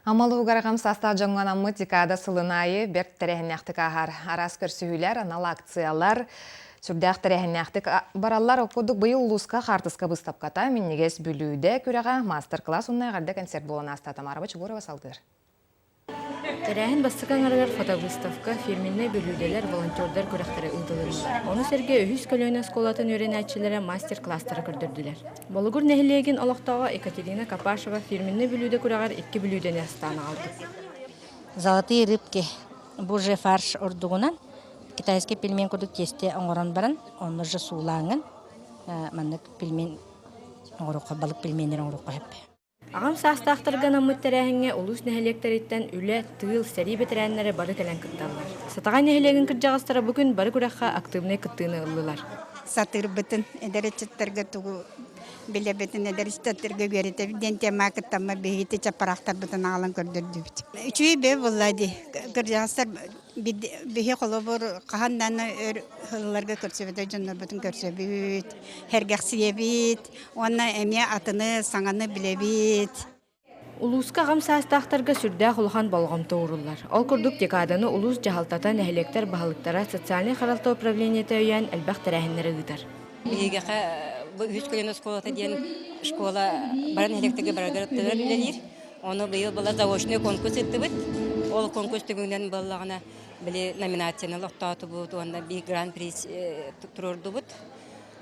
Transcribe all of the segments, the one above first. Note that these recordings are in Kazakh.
Амалы угарагам саста жаңғанамы декада сылынайы берт тәрәхінәқтік ағар арас көрсүйілер, анал акциялар, сүрдәқ тәрәхінәқтік баралар оқудық бұйыл ұлысқа қартысқа бұстапқата меннегес бүлуді көреға мастер-класс ұнай ғарды концерт болуына астатамарабы Чугурова салдыр. Тәрәхін бастықан арғар фотовыставка, фирменне бөлуделер, волонтердар көріқтері ұлдылырылар. Оны серге өйіз көлөйін сколатын өрен әтшілері мастер-кластары көрдірділер. Болығыр нәхілеген олықтаға Екатерина Капашева фирменне бөлуде көріғар 2 бөлуден астаны алды. Золотые рыбки, бужий фарш ордугунан, китайский пельмен кудук тесте оңоран баран, оны же сулаңын, маннык пельмен оңоруққа, балық пельменер оңоруққа хеп. Ағам састақтырған амыт тәрәхінге ұлыс нәхілектеріттен үлі, тыл, сәрі бетерәнлері бары кәлін күтталар. Сатаған нәхілеген күрджағыстары бүгін бары күраққа активный күттіні ұлылар. Сатыр бұтын, әдәретчеттерге тұғы біле бітін әдәрестеттерге көреді. Денте мақыттама бейті чапарақтар бұтын ағалан көрдірді бүт. Үшуі бе болады. Күрджағыстар бейі қолы бұр қағанданы ғылыларға көрсебеді, жонлар бұтын көрсебет, әргәқсие бет, оны әме атыны, саңаны біле бет. Улуска ағам састақтарға сүрдә құлған болғамты ұрылар. Ол күрдік декаданы улус жағалтата нәхілектер бағылықтара социальный қаралты управлениеті өйен әлбәқ тәрәхінлері ғыдар. Бейгеға үз көлен школата дейін школа баран нәхілектігі барағырыптылар білелер. Оны бейіл бұла заочный конкурс етті бұд. Ол конкурс түгіңден болағына біле номинацияны лоқтаты бұд, онда бей гран-приз тұрырды бұд.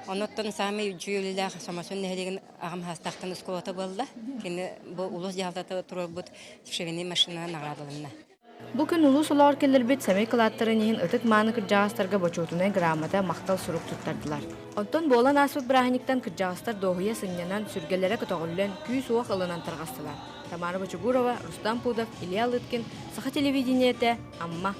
Оноттон сами жүйелілер самасын нәхілеген ағам хастақтан школата болды. Кені бұл ұлыс жағалтаты тұрыр бұд шевені машина нағадылымна. Бұл күн ұлыс олар келер бет сәмей қылаттары нейін ұтық маны күрджағыстарға бочуытынай грамота мақтал сұруқ тұттардылар. Онтон болан асфыт бірахиниктан күрджағыстар доғыя сыннянан сүргелері күтоғылын күй суақ ылынан тарғастылар. Тамара Чугурова, Рустам Пудов, Илья Лыткин, Саха телевидениеті, Амма.